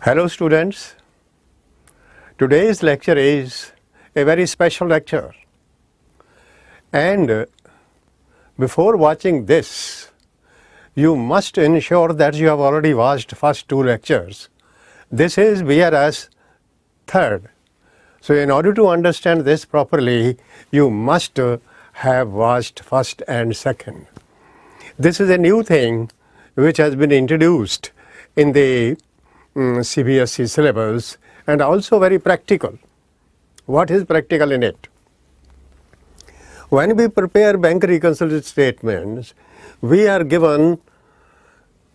Hello students, today's lecture is a very special lecture, and before watching this you must ensure that you have already watched first two lectures. This is BRS third. So in order to understand this properly you must have watched first and second. This is a new thing which has been introduced in the CBSE syllabus and also very practical. What is practical in it? When we prepare bank reconciliation statements, we are given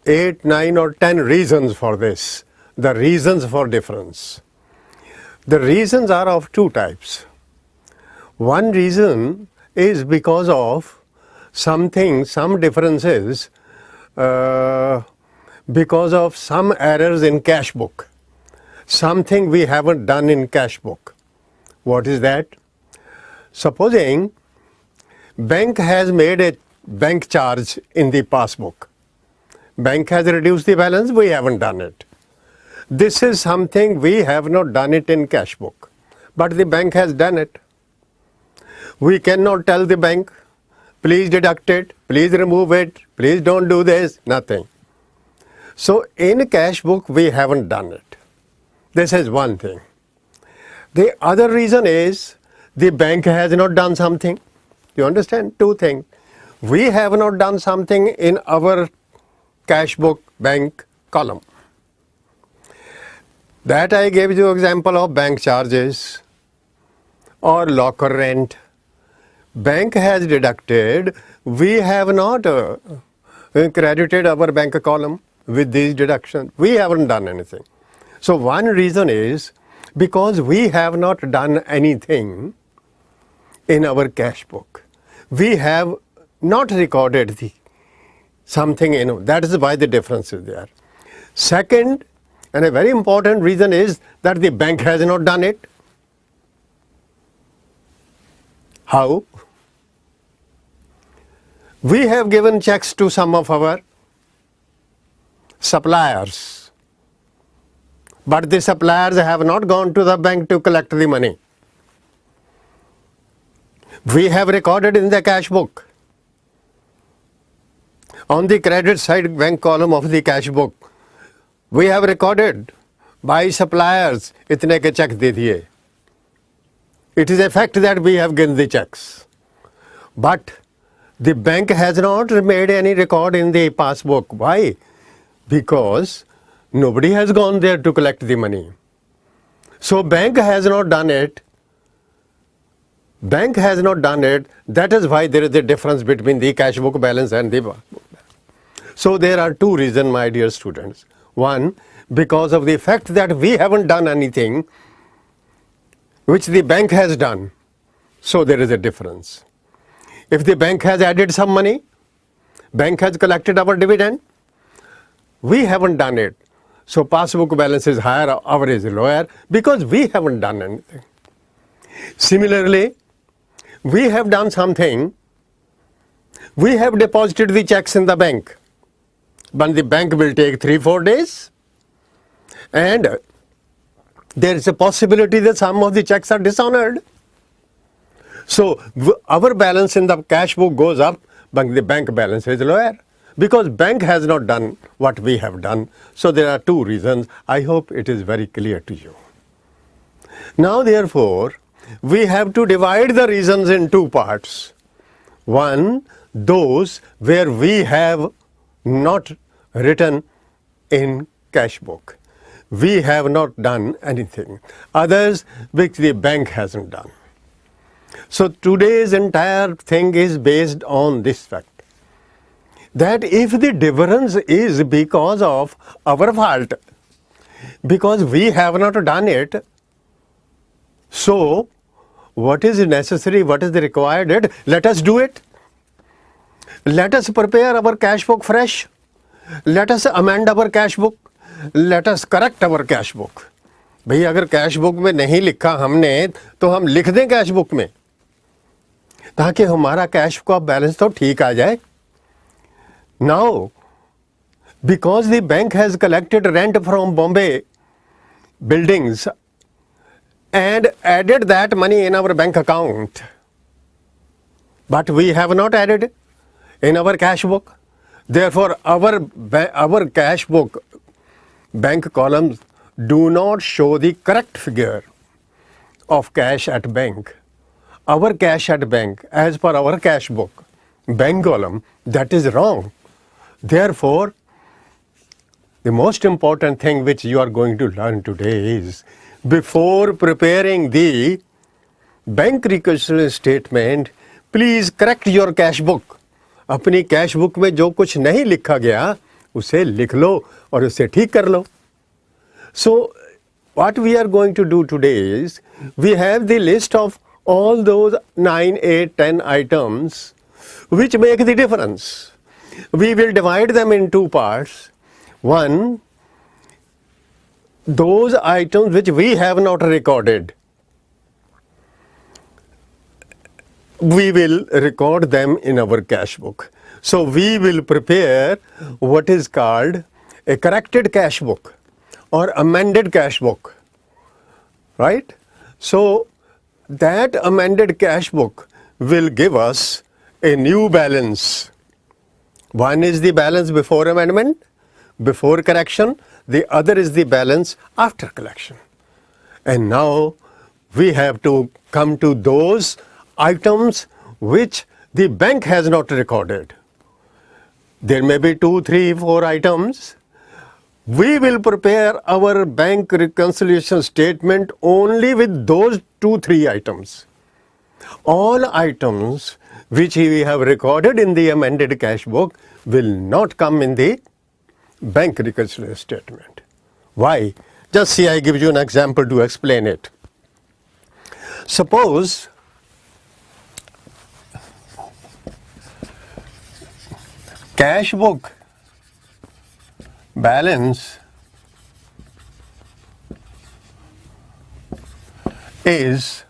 8, 9 or 10 reasons for this, the reasons for difference. The reasons are of two types. One reason is because of something, some differences, because of some errors in cash book, something we haven't done in cash book. What is that? Supposing bank has made a bank charge in the passbook. Bank has reduced the balance, we haven't done it. This is something we have not done it in cash book, but the bank has done it. We cannot tell the bank, please deduct it, please remove it, please don't do this, nothing. So in cash book we haven't done it. This is one thing. The other reason is the bank has not done something. You understand? Two things. We have not done something in our cash book bank column. That I gave you example of bank charges or locker rent. Bank has deducted, we have not credited our bank column with these deductions. We haven't done anything. So one reason is because we have not done anything in our cash book. We have not recorded something in it. That is why the difference is there. Second, and a very important reason is that the bank has not done it. How? We have given checks to some of our suppliers, but the suppliers have not gone to the bank to collect the money. We have recorded in the cash book. On the credit side bank column of the cash book, we have recorded by suppliers, itne ke check de diye. It is a fact that we have given the checks. But the bank has not made any record in the passbook. Why? Because nobody has gone there to collect the money. So bank has not done it. Bank has not done it. That is why there is a difference between the cash book balance and the passbook balance. So there are two reasons, my dear students. One, because of the fact that we haven't done anything which the bank has done. So there is a difference. If the bank has added some money, bank has collected our dividend, we haven't done it. So passbook balance is higher, our is lower because we haven't done anything. Similarly, we have done something. We have deposited the checks in the bank, but the bank will take 3-4 days, and there is a possibility that some of the checks are dishonored. So our balance in the cash book goes up, but the bank balance is lower because bank has not done what we have done. So there are two reasons. I hope it is very clear to you. Now therefore, we have to divide the reasons in two parts. One, those where we have not written in cash book. We have not done anything. Others which the bank hasn't done. So today's entire thing is based on this fact, that if the difference is because of our fault, because we have not done it, so what is necessary, what is required, let us do it. Let us prepare our cash book fresh. Let us amend our cash book. Let us correct our cash book. भाई अगर cash book में नहीं लिखा हमने तो हम लिख दें कैश बुक में, ताकि हमारा कैश का बैलेंस तो ठीक आ जाए. Now, because the bank has collected rent from Bombay buildings and added that money in our bank account. But we have not added in our cash book. Therefore, our cash book bank columns do not show the correct figure of cash at bank. Our cash at bank, as per our cash book bank column, that is wrong. Therefore, the most important thing which you are going to learn today is, before preparing the bank reconciliation statement, please correct your cash book. अपनी cash book में जो कुछ नहीं लिखा गया उसे लिख लो और उसे ठीक कर लो. So what we are going to do today is, we have the list of all those 9, 8, 10 items which make the difference. We will divide them in two parts. One, those items which we have not recorded, we will record them in our cash book. So we will prepare what is called a corrected cash book or amended cash book, right? So that amended cash book will give us a new balance. One is the balance before amendment, before correction. The other is the balance after collection. And now we have to come to those items which the bank has not recorded. There may be 2, 3, 4 items. We will prepare our bank reconciliation statement only with those 2, 3 items. All items which we have recorded in the amended cash book will not come in the bank reconciliation statement. Why? Just see, I give you an example to explain it. Suppose cash book balance is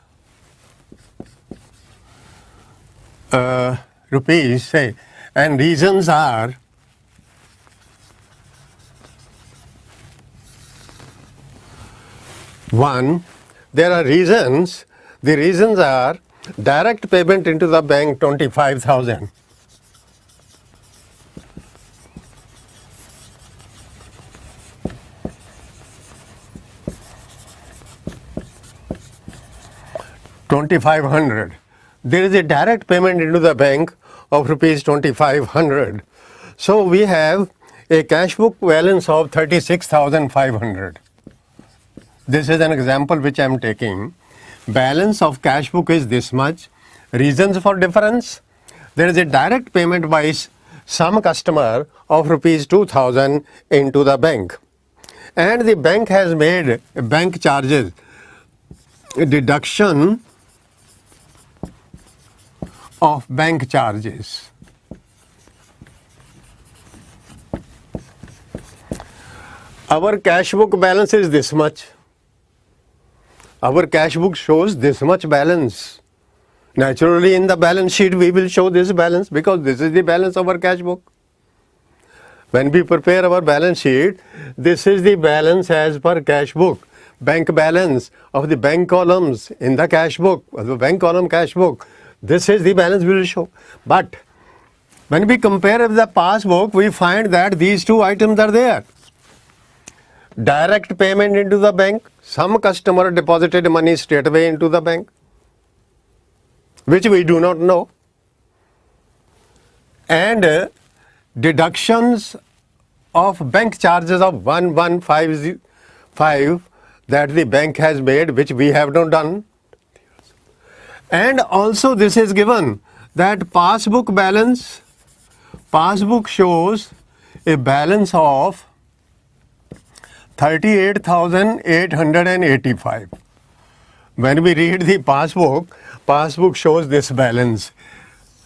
rupees, say, and reasons are one, there are reasons. The reasons are direct payment into the bank 25,000. $2,500. There is a direct payment into the bank of rupees 2,500. So we have a cash book balance of 36,500. This is an example which I am taking. Balance of cash book is this much. Reasons for difference: there is a direct payment by some customer of rupees 2,000 into the bank, and the bank has made bank charges deduction of bank charges. Our cash book balance is this much. Our cash book shows this much balance. Naturally, in the balance sheet, we will show this balance because this is the balance of our cash book. When we prepare our balance sheet, this is the balance as per cash book. Bank balance of the bank columns in the cash book, of the bank column cash book. This is the balance we will show. But when we compare with the passbook, we find that these two items are there. Direct payment into the bank. Some customer deposited money straight away into the bank, which we do not know. And deductions of bank charges of 1155 that the bank has made, which we have not done. And also this is given that passbook balance, passbook shows a balance of 38,885. When we read the passbook, passbook shows this balance,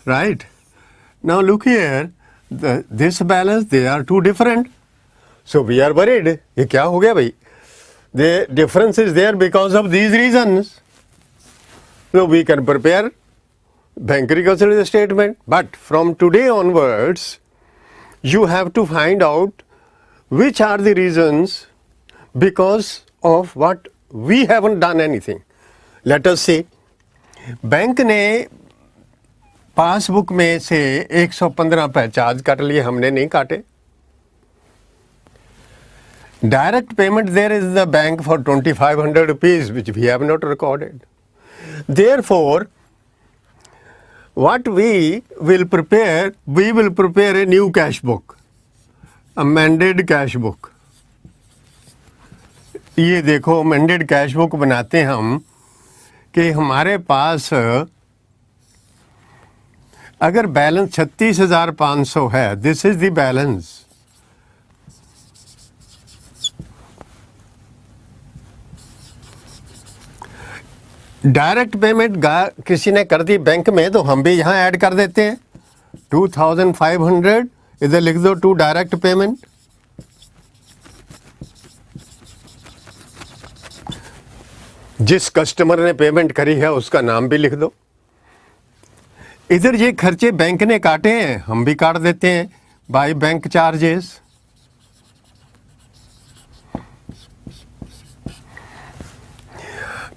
right? Now look here, this balance, they are two different. So we are worried. ये क्या हो गया भाई? The difference is there because of these reasons. So we can prepare bank reconciliation statement. But from today onwards, you have to find out which are the reasons because of what we haven't done anything. Let us see. Bank ने passbook में से 115 रुपए charge काट लिए, हमने नहीं काटे. Direct payment there is the bank for 2500 rupees which we have not recorded. Therefore, what we will prepare a new cash book, amended cash book. ये देखो amended cash book बनाते हैं हम कि हमारे पास अगर बैलेंस 36,500 है, this is the balance. Direct payment किसी ने कर दी बैंक में तो हम भी यहाँ ऐड कर देते हैं 2,500. इधर लिख दो टू डायरेक्ट पेमेंट. जिस कस्टमर ने पेमेंट करी है उसका नाम भी लिख दो. इधर ये खर्चे बैंक ने काटे हैं, हम भी काट देते हैं by bank charges.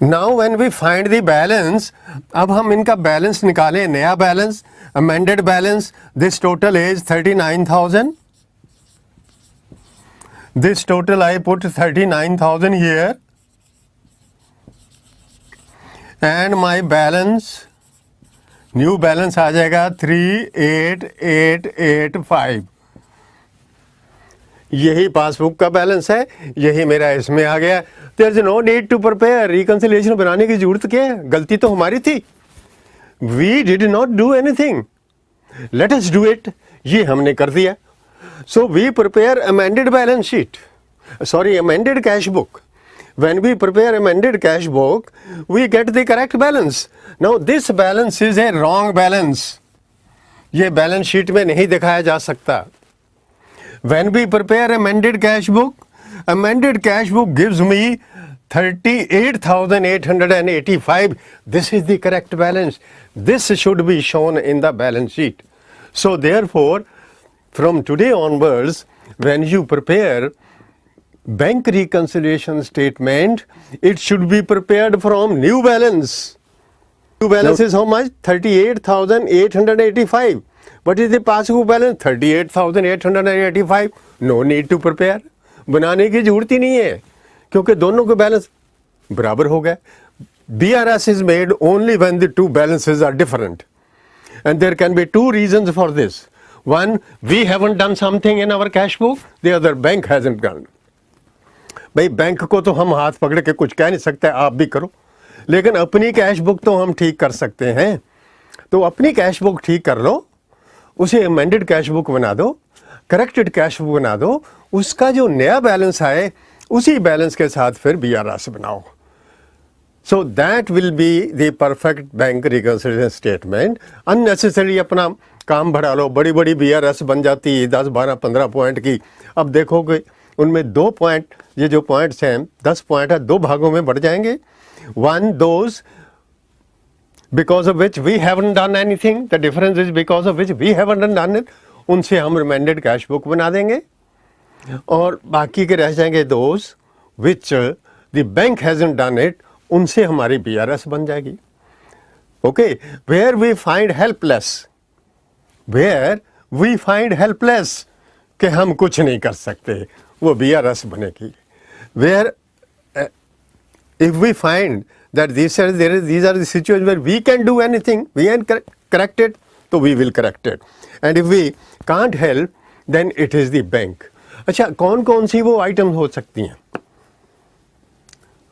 Now when we find the balance, अब हम इनका बैलेंस निकालें, नया balance, amended balance. This total is 39,000. This total I put 39,000 here and my balance, new balance आ जाएगा 38,885. यही पासबुक का बैलेंस है, यही मेरा इसमें आ गया. There is no need to prepare. Reconciliation बनाने की जरूरत क्या है? गलती तो हमारी थी. We did not do anything, let us do it. ये हमने कर दिया. So we prepare amended balance sheet, sorry amended cash book. When we prepare amended cash book, we get the correct balance. Now this balance is a wrong balance. ये balance sheet में नहीं दिखाया जा सकता. When we prepare amended cash book gives me 38,885. This is the correct balance. This should be shown in the balance sheet. So therefore, from today onwards, when you prepare bank reconciliation statement, it should be prepared from new balance. New balance is how much? 38,885. What is the passbook balance? 38,885. No need to prepare. बनाने की जरूरत ही नहीं है क्योंकि दोनों के balance बराबर हो गए. BRS is made only when the two balances are different, and there can be two reasons for this. One, we haven't done something in our cash book. The other, bank hasn't done. भाई bank को तो हम हाथ पकड़ के कुछ कह नहीं सकते, आप भी करो, लेकिन अपनी कैश बुक तो हम ठीक कर सकते हैं. तो अपनी कैश बुक ठीक कर लो, उसे अमेंडेड कैश बुक बना दो, करेक्टेड कैश बुक बना दो. उसका जो नया बैलेंस आए उसी बैलेंस के साथ फिर BRS बनाओ. So that will be the perfect bank reconciliation statement. Unnecessary अपना काम बढ़ा लो, बड़ी बड़ी BRS बन जाती है 10, 12, 15 पॉइंट की. अब देखोगे उनमें 2 पॉइंट, ये जो पॉइंट्स हैं 10 पॉइंट है, 2 भागों में बढ़ जाएंगे. One, those because of which we haven't done anything, the difference is because of which we haven't done it. उनसे हम रिमेंडेड कैश बुक बना देंगे और बाकी के रह जाएंगे those which the bank hasn't done it, उनसे हमारी BRS बन जाएगी. Okay, where we find helpless, कि हम कुछ नहीं कर सकते, वो BRS बनेगी. Where if we find that these are the situations where we can do anything, we can correct it, so we will correct it. And if we can't help, then it is the bank. अच्छा, कौन कौन सी वो items हो सकती हैं?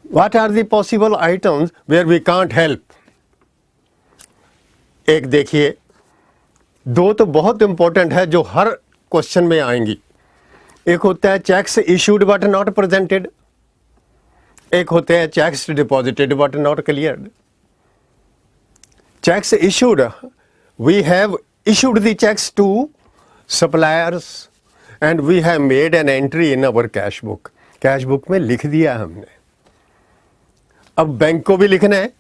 What are the possible items where we can't help? एक देखिए, 2 तो बहुत इंपॉर्टेंट है जो हर क्वेश्चन में आएंगी. एक होता है cheques issued but not presented, एक होते हैं cheques deposited but not cleared. Cheques issued, we have issued the checks to suppliers and we have made an entry in our cash book. Cash book में लिख दिया हमने. अब bank को भी लिखना है